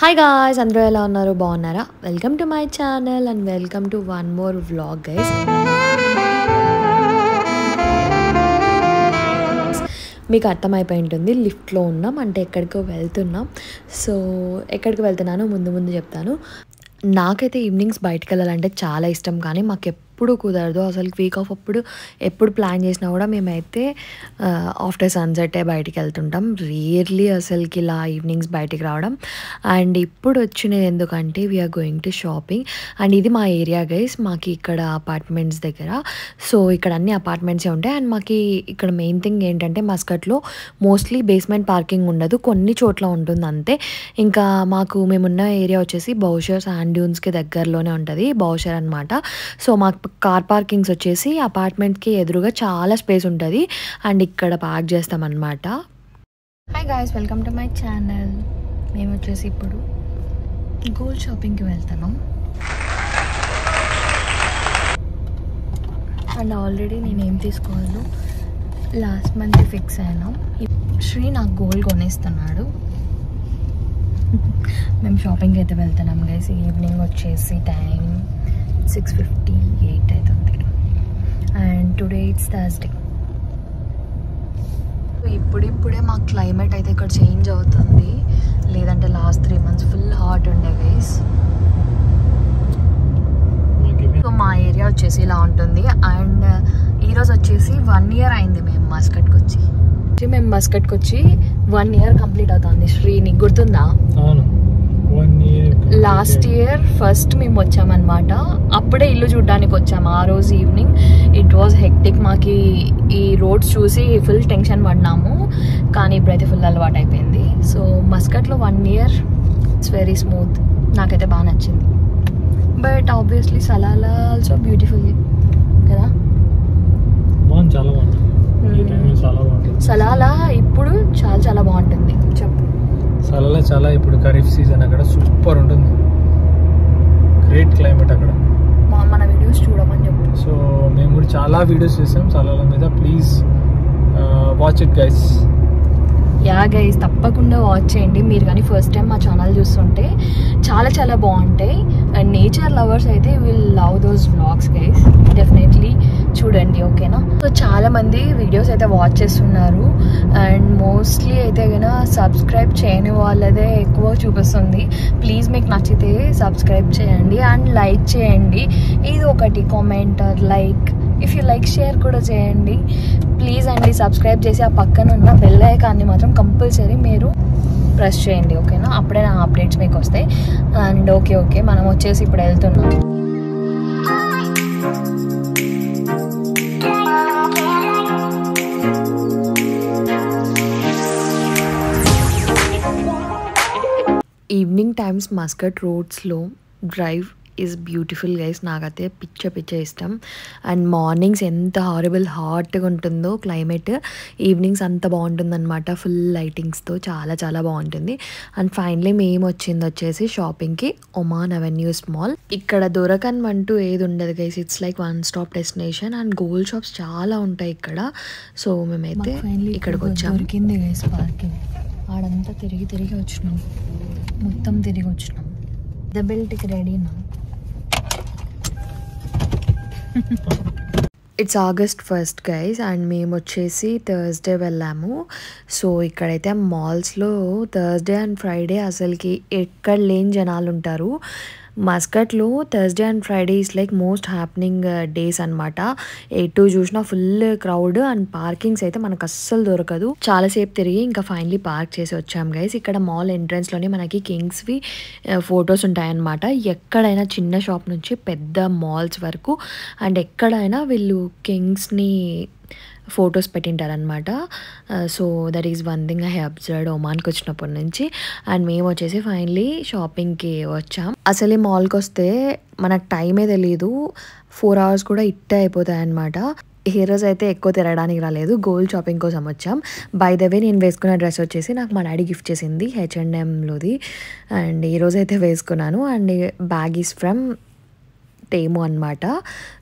Hi guys, అందరూ ఎలా ఉన్నారు? బాగున్నారా? Welcome to my channel and welcome to one more vlog guys. మీకు అర్థమైపోయి ఉంటుంది, లిఫ్ట్లో ఉన్నాం అంటే ఎక్కడికో వెళ్తున్నాం. సో ఎక్కడికి వెళ్తున్నానో ముందు చెప్తాను. నాకైతే ఈవినింగ్స్ బయటకు వెళ్ళాలంటే చాలా ఇష్టం, కానీ మాకు ఎప్పుడు కుదరదు. అసలు వీక్ ఆఫ్ అప్పుడు ఎప్పుడు ప్లాన్ చేసినా కూడా మేమైతే ఆఫ్టర్ సన్సెటే బయటికి వెళ్తుంటాం. రియర్లీ అసలుకి ఇలా ఈవినింగ్స్ బయటికి రావడం. అండ్ ఇప్పుడు వచ్చినది ఎందుకంటే we are going to shopping. And ఇది మా ఏరియా గైస్, మాకు ఇక్కడ అపార్ట్మెంట్స్ దగ్గర. సో ఇక్కడ అన్ని అపార్ట్మెంట్సే ఉంటాయి. అండ్ మాకు ఇక్కడ మెయిన్ థింగ్ ఏంటంటే మస్కట్లో మోస్ట్లీ బేస్మెంట్ పార్కింగ్ ఉండదు, కొన్ని చోట్ల ఉంటుంది అంతే. ఇంకా మేమున్న ఏరియా వచ్చేసి బౌషర్ శాండ్ డ్యూన్స్కి దగ్గరలోనే ఉంటుంది, బౌషర్ అనమాట. సో మాకు కార్ పార్కింగ్స్ వచ్చేసి అపార్ట్మెంట్కి ఎదురుగా చాలా స్పేస్ ఉంటుంది అండ్ ఇక్కడ పార్క్ చేస్తామన్నమాట. Hi guys, welcome to my channel. మేము వచ్చేసి ఇప్పుడు గోల్డ్ షాపింగ్కి వెళ్తున్నాం. అండ్ ఆల్రెడీ నేనేం తీసుకోవాలో లాస్ట్ మంత్ ఫిక్స్ అయినా. శ్రీ నాకు గోల్డ్ కొనేస్తున్నాడు. మేము షాపింగ్కి అయితే వెళ్తున్నాం గైస్. ఈవినింగ్ వచ్చేసి టైం 6:58 అవుతుంది అండ్ టుడే ఇట్స్ థర్స్డే. ఇప్పుడిప్పుడే మా క్లైమేట్ అయితే ఇక్కడ చేంజ్ అవుతుంది, లేదంటే లాస్ట్ 3 months ఫుల్ హాట్ ఉండే గైస్. సో మా ఏరియా వచ్చేసి ఇలా ఉంటుంది. అండ్ ఈరోజు వచ్చేసి 1 year అయింది మేము మస్కట్కి వచ్చి. 1 year కంప్లీట్ అవుతుంది. శ్రీ, నీకు గుర్తుందా? లాస్ట్ ఇయర్ ఫస్ట్ మేము వచ్చామన్నమాట. అప్పుడే ఇల్లు చూడడానికి వచ్చాము. ఆ రోజు ఈవినింగ్ ఇట్ వాజ్ హెక్టిక్. మాకు ఈ రోడ్స్ చూసి ఫుల్ టెన్షన్ పడినాము, కానీ ఇప్పుడైతే ఫుల్ అలవాటు అయిపోయింది. సో మస్కట్లో 1 year ఇట్స్ వెరీ స్మూత్. నాకైతే బాగా నచ్చింది. But obviously Salalah also beautiful కదా. సలాలా ఇప్పుడు చాలా బాగుంటుంది. చెప్పు. సలాలా చాలా ఇప్పుడు ఖరీఫ్ సీజన్, అక్కడ సూపర్ ఉంటుంది, గ్రేట్ క్లైమేట్ అక్కడ. మన వీడియోస్ చూడమని చెప్పు. సో మేము కూడా చాలా వీడియోస్ చేసాం సలాలా మీద. Please watch it guys. Yeah guys, తప్పకుండా వాచ్ చేయండి. మీరు కానీ ఫస్ట్ టైం మా ఛానల్ చూస్తుంటే చాలా బాగుంటాయి. అండ్ నేచర్ లవర్స్ అయితే will love those vlogs guys. Definitely చూడండి, ఓకేనా? సో చాలా మంది వీడియోస్ అయితే వాచ్ చేస్తున్నారు అండ్ మోస్ట్లీ అయితే కనుక సబ్స్క్రైబ్ చేయని వాళ్ళదే ఎక్కువ చూపిస్తుంది. ప్లీజ్ మీకు నచ్చితే సబ్స్క్రైబ్ చేయండి అండ్ లైక్ చేయండి. ఇది ఒకటి comment or like, if you like share కూడా చేయండి ప్లీజ్ అండి. సబ్స్క్రైబ్ చేసి ఆ పక్కన ఉన్న బెల్ ఐకాన్ని మాత్రం కంపల్సరీ మీరు ప్రెస్ చేయండి, ఓకేనా? అప్పుడే నా అప్డేట్స్ మీకు వస్తాయి. అండ్ ఓకే మనం వచ్చేసి ఇప్పుడు వెళ్తున్నాం. ఈవినింగ్ టైమ్స్ మస్కట్ రోడ్స్లో డ్రైవ్ ఈజ్ బ్యూటిఫుల్ గైస్. నాకైతే పిచ్చ ఇష్టం. అండ్ మార్నింగ్స్ ఎంత హారబుల్ హాట్గా ఉంటుందో క్లైమేట్, ఈవినింగ్స్ అంత బాగుంటుందన్నమాట, ఫుల్ లైటింగ్స్తో చాలా బాగుంటుంది. అండ్ ఫైనలీ మేము వచ్చేసి షాపింగ్కి ఒమాన్ అవెన్యూస్ మాల్. ఇక్కడ దొరకనివంటూ ఏది ఉండదు guys, it's like one stop destination. And gold shops చాలా ఉంటాయి ఇక్కడ. సో మేమైతే ఇక్కడికి వచ్చాము. దొరికింది గైస్ పార్కింగ్. ఆడంతా తిరిగి వచ్చినాం, మొత్తం తిరిగి వచ్చినాం. ద బెల్ట్కి రెడీనా? It's August 1st guys and మేము వచ్చేసి థర్స్డే వెళ్ళాము. సో ఇక్కడైతే మాల్స్లో థర్స్డే అండ్ ఫ్రైడే అసలుకి ఎక్కడ లేని జనాలు ఉంటారు. మస్కట్లో Thursday and Friday is like most happening days అనమాట. ఎటు చూసినా ఫుల్ క్రౌడ్ అండ్ పార్కింగ్స్ అయితే మనకు అస్సలు దొరకదు. చాలాసేపు తిరిగి ఇంకా ఫైనలీ పార్క్ చేసి వచ్చాం గైస్. ఇక్కడ మాల్ ఎంట్రన్స్లోనే మనకి కింగ్స్వి ఫొటోస్ ఉంటాయన్నమాట. ఎక్కడైనా చిన్న షాప్ నుంచి పెద్ద మాల్స్ వరకు అండ్ ఎక్కడైనా వీళ్ళు కింగ్స్ని ఫొటోస్ పెట్టింటారనమాట. So that is one thing I have observed ఒమాన్కి వచ్చినప్పటి నుంచి. అండ్ మేము వచ్చేసి ఫైనలీ షాపింగ్కి వచ్చాం. అసలు ఈ మాల్కి వస్తే మనకు టైమే తెలియదు, 4 hours కూడా ఇట్టే అయిపోతాయి అనమాట. ఈ రోజు అయితే ఎక్కువ తిరగడానికి రాలేదు, గోల్డ్ షాపింగ్ కోసం వచ్చాం. బై ద వే నేను వేసుకున్న డ్రెస్ వచ్చేసి నాకు మా డాడీ గిఫ్ట్ చేసింది, H&Mలోది. అండ్ ఈరోజు అయితే వేసుకున్నాను. అండ్ బ్యాగ్ ఈస్ ఫ్రమ్ టేమో అనమాట.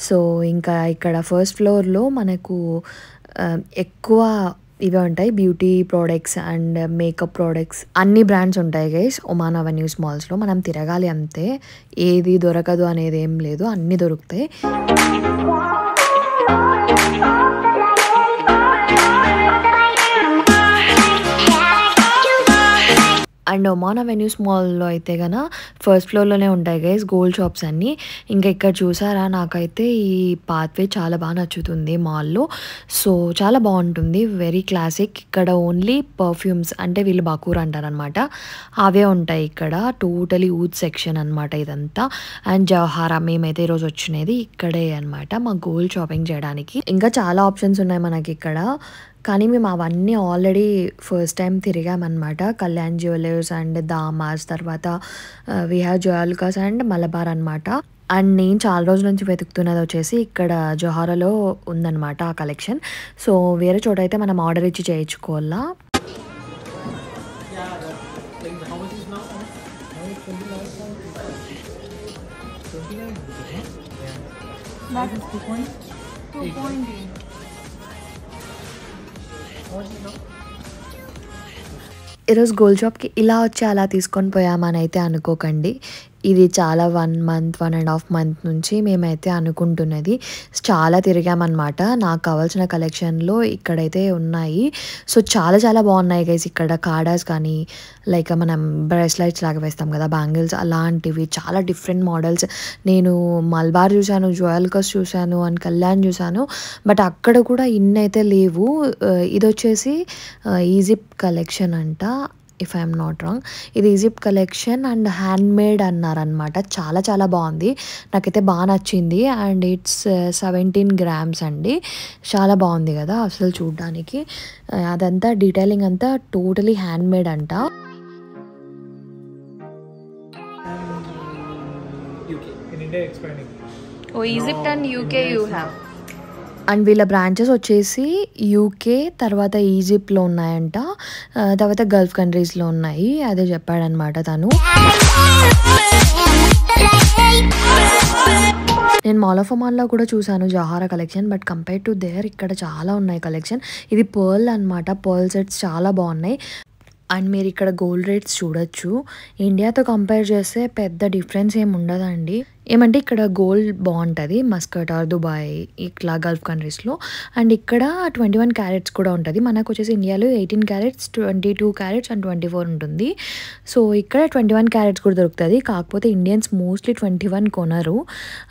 సో ఇంకా ఇక్కడ ఫస్ట్ ఫ్లోర్లో మనకు ఎక్కువ ఇవే ఉంటాయి, beauty products and makeup products అన్ని బ్రాండ్స్ ఉంటాయి గైస్ ఒమాన్ అవెన్యూస్ మాల్స్లో. మనం తిరగాలి అంతే, ఏది దొరకదు అనేది ఏం లేదు, అన్నీ దొరుకుతాయి. అండ్ ఒమాన్ అవెన్యూస్ మాల్లో అయితే కనుక ఫస్ట్ ఫ్లోర్లోనే ఉంటాయి గైస్ గోల్డ్ షాప్స్ అన్నీ. ఇంకా ఇక్కడ చూసారా, నాకైతే ఈ పాత్వే చాలా బాగా నచ్చుతుంది మాల్లో. సో చాలా బాగుంటుంది, వెరీ క్లాసిక్. ఇక్కడ ఓన్లీ పర్ఫ్యూమ్స్ అంటే వీళ్ళు బకూర్ అంటారనమాట, అవే ఉంటాయి ఇక్కడ. టోటలీ ఊత్ సెక్షన్ అనమాట ఇదంతా. అండ్ జవహారా మేమైతే ఈరోజు వచ్చినది ఇక్కడే అనమాట మా గోల్డ్ షాపింగ్ చేయడానికి. ఇంకా చాలా ఆప్షన్స్ ఉన్నాయి మనకి ఇక్కడ, కానీ మేము అవన్నీ ఆల్రెడీ ఫస్ట్ టైం తిరిగామన్నమాట. కళ్యాణ్ జ్యువెలర్స్ అండ్ దామాస్, తర్వాత విహార్ జ్యువెలర్స్ అండ్ మలబార్ అనమాట. అండ్ నేను చాలా రోజుల నుంచి వెతుకుతున్నది వచ్చేసి ఇక్కడ జొహారాలో ఉందన్నమాట ఆ కలెక్షన్. సో వేరే చోట అయితే మనం ఆర్డర్ ఇచ్చి చేయించుకోవాలా. ఈరోజు గోల్డ్ షాప్కి ఇలా వచ్చి అలా తీసుకొని పోయామని అయితే అనుకోకండి. ఇది చాలా 1 month 1.5 month నుంచి మేమైతే అనుకుంటున్నది. చాలా తిరిగామన్నమాట. నాకు కావాల్సిన కలెక్షన్లో ఇక్కడైతే ఉన్నాయి. సో చాలా చాలా బాగున్నాయి గైస్ ఇక్కడ. కాడాస్ కానీ లైక్ మనం బ్రేస్లైట్స్ లాగా వేస్తాం కదా బ్యాంగిల్స్, అలాంటివి చాలా డిఫరెంట్ మోడల్స్. నేను మల్బార్ చూశాను, జ్యువెలర్స్ చూశాను అండ్ కళ్యాణ్ చూశాను, బట్ అక్కడ కూడా ఇన్ని అయితే లేవు. ఇది వచ్చేసి ఈజిప్ట్ కలెక్షన్ అంట, ఇఫ్ ఐఎమ్ నాట్ రాంగ్. ఇది Egypt collection and hand made అన్నారనమాట. చాలా చాలా బాగుంది, నాకైతే బాగా నచ్చింది. అండ్ ఇట్స్ 17 grams అండి. చాలా బాగుంది కదా అసలు చూడ్డానికి. అదంతా డీటెయిలింగ్ అంతా టోటలీ హ్యాండ్ మేడ్ అంట. Egypt and UK you have. And వీళ్ళ బ్రాంచెస్ వచ్చేసి యూకే, తర్వాత ఈజిప్ట్లో ఉన్నాయంట, తర్వాత గల్ఫ్ కంట్రీస్లో ఉన్నాయి. అదే చెప్పాడనమాట తను. నేను మాల్ ఆఫ్ ఒమాన్లో కూడా చూసాను Johara collection, but compare to there ఇక్కడ చాలా ఉన్నాయి కలెక్షన్. ఇది పర్ల్ అనమాట, పర్ల్ సెట్స్ చాలా బాగున్నాయి. అండ్ మీరు ఇక్కడ గోల్డ్ రేట్స్ చూడొచ్చు. ఇండియాతో కంపేర్ చేస్తే పెద్ద డిఫరెన్స్ ఏమి ఉండదండి. ఏమంటే ఇక్కడ గోల్డ్ బాగుంటుంది మస్కట్ ఆర్ దుబాయ్ ఇట్లా గల్ఫ్ కంట్రీస్లో. అండ్ ఇక్కడ 21 carats కూడా ఉంటుంది. మనకు వచ్చేసి ఇండియాలో 18 carats, 22 carats అండ్ 24 ఉంటుంది. సో ఇక్కడ 21 carats కూడా దొరుకుతుంది. కాకపోతే ఇండియన్స్ మోస్ట్లీ 21 కొనరు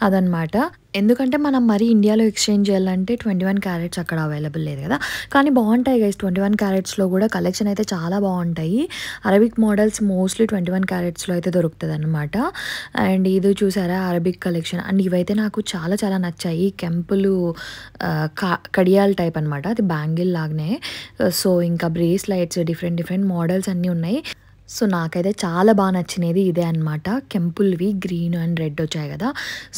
అదనమాట. ఎందుకంటే మనం మరీ ఇండియాలో ఎక్స్చేంజ్ చేయాలంటే 21 carats అక్కడ అవైలబుల్ లేదు కదా. కానీ బాగుంటాయి గైస్ 21 caratsలో కూడా కలెక్షన్ అయితే చాలా బాగుంటాయి. అరబిక్ మోడల్స్ మోస్ట్లీ 21 caratsలో అయితే దొరుకుతుంది అనమాట. అండ్ ఇది చూసారా అరబిక్ కలెక్షన్. అండ్ ఇవైతే నాకు చాలా చాలా నచ్చాయి. కెంపులు కడియాల్ టైప్ అనమాట, అది బ్యాంగిల్ లాగానే. సో ఇంకా బ్రేస్లైట్స్ డిఫరెంట్ మోడల్స్ అన్నీ ఉన్నాయి. సో నాకైతే చాలా బాగా నచ్చినది ఇదే అనమాట. కెంపుల్వి గ్రీన్ అండ్ రెడ్ వచ్చాయి కదా.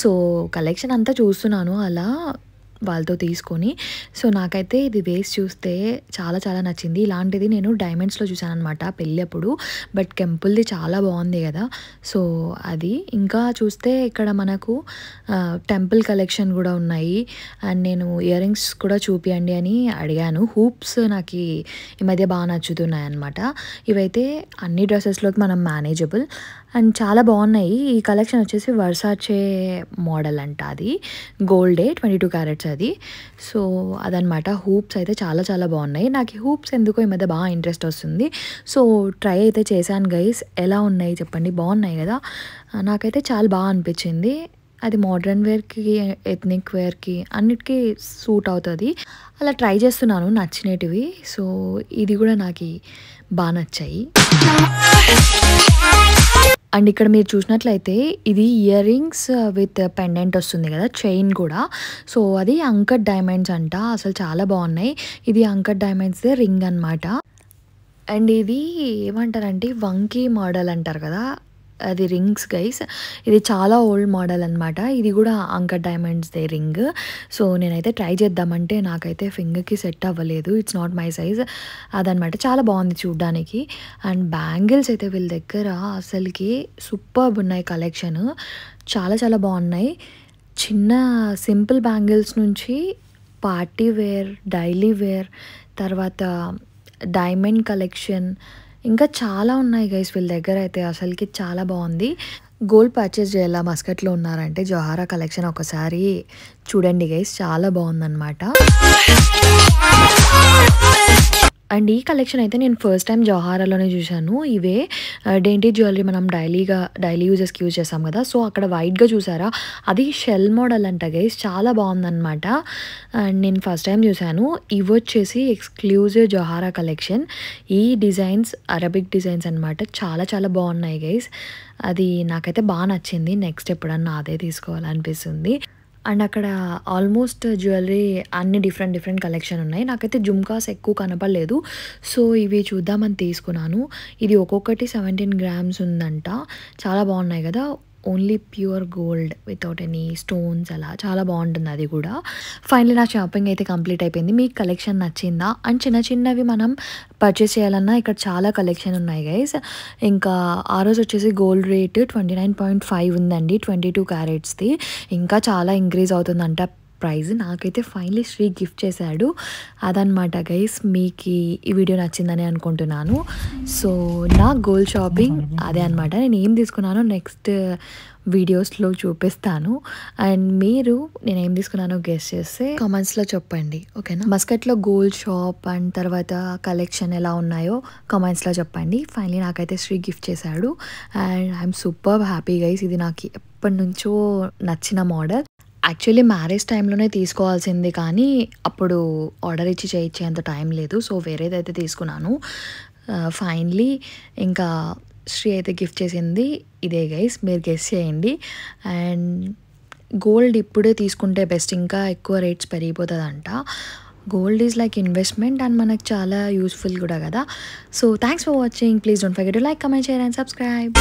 సో కలెక్షన్ అంతా చూస్తున్నాను అలా వాళ్ళతో తీసుకొని. సో నాకైతే ఇది వేసి చూస్తే చాలా చాలా నచ్చింది. ఇలాంటిది నేను డైమండ్స్లో చూసాను అనమాట పెళ్ళి అప్పుడు, బట్ కెంపుల్ది చాలా బాగుంది కదా. సో అది ఇంకా చూస్తే ఇక్కడ మనకు టెంపుల్ కలెక్షన్ కూడా ఉన్నాయి. అండ్ నేను ఇయర్ రింగ్స్ కూడా చూపియండి అని అడిగాను. హూప్స్ నాకు ఈ మధ్య బాగా నచ్చుతున్నాయి అనమాట. ఇవైతే అన్ని డ్రెస్సెస్లోకి మనం మేనేజబుల్ అండ్ చాలా బాగున్నాయి. ఈ కలెక్షన్ వచ్చేసి వర్సాచే మోడల్ అంట, అది గోల్డే 22 carats అది. సో అదనమాట. హూప్స్ అయితే చాలా చాలా బాగున్నాయి. నాకు ఈ హూప్స్ ఎందుకో ఈ మధ్య బాగా ఇంట్రెస్ట్ వస్తుంది. సో ట్రై అయితే చేశాను గైస్. ఎలా ఉన్నాయి చెప్పండి, బాగున్నాయి కదా. నాకైతే చాలా బాగా అనిపించింది. అది మోడ్రన్ వేర్కి, ఎథ్నిక్ వేర్కి అన్నిటికీ సూట్ అవుతుంది. అలా ట్రై చేస్తున్నాను నచ్చినటివి. సో ఇది కూడా నాకు బాగా నచ్చాయి. అండ్ ఇక్కడ మీరు చూసినట్లయితే ఇది ఇయర్ రింగ్స్ విత్ పెండెంట్ వస్తుంది కదా, చైన్ కూడా. సో అది అంకట్ డైమండ్స్ అంట, అసలు చాలా బాగున్నాయి. ఇది అంకట్ డైమండ్స్దే రింగ్ అనమాట. అండ్ ఇది ఏమంటారంటే వంకీ మోడల్ అంటారు కదా, అది రింగ్స్ గైస్. ఇది చాలా ఓల్డ్ మోడల్ అనమాట. ఇది కూడా అంకట్ డైమండ్స్దే రింగ్. సో నేనైతే ట్రై చేద్దామంటే నాకైతే ఫింగర్కి సెట్ అవ్వలేదు, ఇట్స్ నాట్ మై సైజ్ అదనమాట. చాలా బాగుంది చూడ్డానికి. అండ్ బ్యాంగిల్స్ అయితే వీళ్ళ దగ్గర అసలుకి సూపర్బ్ ఉన్నాయి కలెక్షన్, చాలా చాలా బాగున్నాయి. చిన్న సింపుల్ బ్యాంగిల్స్ నుంచి పార్టీ వేర్, డైలీ వేర్, తర్వాత డైమండ్ కలెక్షన్, ఇంకా చాలా ఉన్నాయి గైస్ వీళ్ళ దగ్గర అయితే. అసలుకి చాలా బాగుంది. గోల్డ్ పర్చేస్ చేయాలా మస్కట్లో ఉన్నారంటే జొహారా కలెక్షన్ ఒకసారి చూడండి గైస్, చాలా బాగుందన్నమాట. అండ్ ఈ కలెక్షన్ అయితే నేను ఫస్ట్ టైం జొహారాలోనే చూశాను. ఇవే డేంటీ జ్యువెలరీ మనం డైలీ యూజెస్కి యూజ్ చేస్తాం కదా, సో అక్కడ వైట్గా చూసారా, అది షెల్ మోడల్ అంట గైస్, చాలా బాగుందన్నమాట. అండ్ నేను ఫస్ట్ టైం చూశాను. ఇవి వచ్చేసి ఎక్స్క్లూజివ్ జొహారా కలెక్షన్. ఈ డిజైన్స్ అరబిక్ డిజైన్స్ అనమాట, చాలా చాలా బాగున్నాయి గైస్. అది నాకైతే బాగా నచ్చింది. నెక్స్ట్ ఎప్పుడన్నా అదే తీసుకోవాలనిపిస్తుంది. అండ్ అక్కడ ఆల్మోస్ట్ జ్యువెలరీ అన్ని డిఫరెంట్ కలెక్షన్ ఉన్నాయి. నాకైతే జుమ్కాస్ ఎక్కువ కనపడలేదు, సో ఇవి చూద్దామని తీసుకున్నాను. ఇది ఒక్కొక్కటి 17 grams ఉందంట. చాలా బాగున్నాయి కదా, only pure gold without any stones, అలా చాలా బాగుంటుంది అది కూడా. ఫైనలీ నా షాపింగ్ అయితే కంప్లీట్ అయిపోయింది. మీకు కలెక్షన్ నచ్చిందా? అండ్ చిన్నవి మనం పర్చేస్ చేయాలన్నా ఇక్కడ చాలా కలెక్షన్ ఉన్నాయి గైస్. ఇంకా ఆ రోజు వచ్చేసి గోల్డ్ రేట్ 29.5 ఉందండి, 22 క్యారెట్స్ది. ఇంకా చాలా ఇంక్రీజ్ అవుతుందంట ప్రైజ్. నాకైతే ఫైనలీ శ్రీ గిఫ్ట్ చేశాడు. అదనమాట గైస్, మీకు ఈ వీడియో నచ్చిందని అనుకుంటున్నాను. సో నా గోల్డ్ షాపింగ్ అదే అనమాట. నేను ఏం తీసుకున్నానో నెక్స్ట్ వీడియోస్లో చూపిస్తాను. అండ్ మీరు నేను ఏం తీసుకున్నానో గెస్ చేస్తే కామెంట్స్లో చెప్పండి, ఓకేనా? మస్కట్లో గోల్డ్ షాప్ అండ్ తర్వాత కలెక్షన్ ఎలా ఉన్నాయో కామెంట్స్లో చెప్పండి. ఫైనలీ నాకైతే శ్రీ గిఫ్ట్ చేశాడు and I'm super happy guys. ఇది నాకు ఎప్పటి నుంచో నచ్చిన మోడల్. యాక్చువల్లీ మ్యారేజ్ టైంలోనే తీసుకోవాల్సింది, కానీ అప్పుడు ఆర్డర్ ఇచ్చి చేయించేంత టైం లేదు, సో వేరేదైతే తీసుకున్నాను. ఫైనలీ ఇంకా శ్రీ అయితే గిఫ్ట్ చేసింది ఇదే గైస్, మీరు గెస్ చేయండి. అండ్ గోల్డ్ ఇప్పుడే తీసుకుంటే బెస్ట్, ఇంకా ఎక్కువ రేట్స్ పెరిగిపోతుందంట. Gold is like investment and మనకు చాలా యూస్ఫుల్ కూడా కదా. So thanks for watching. Please don't forget to like, comment, share and subscribe.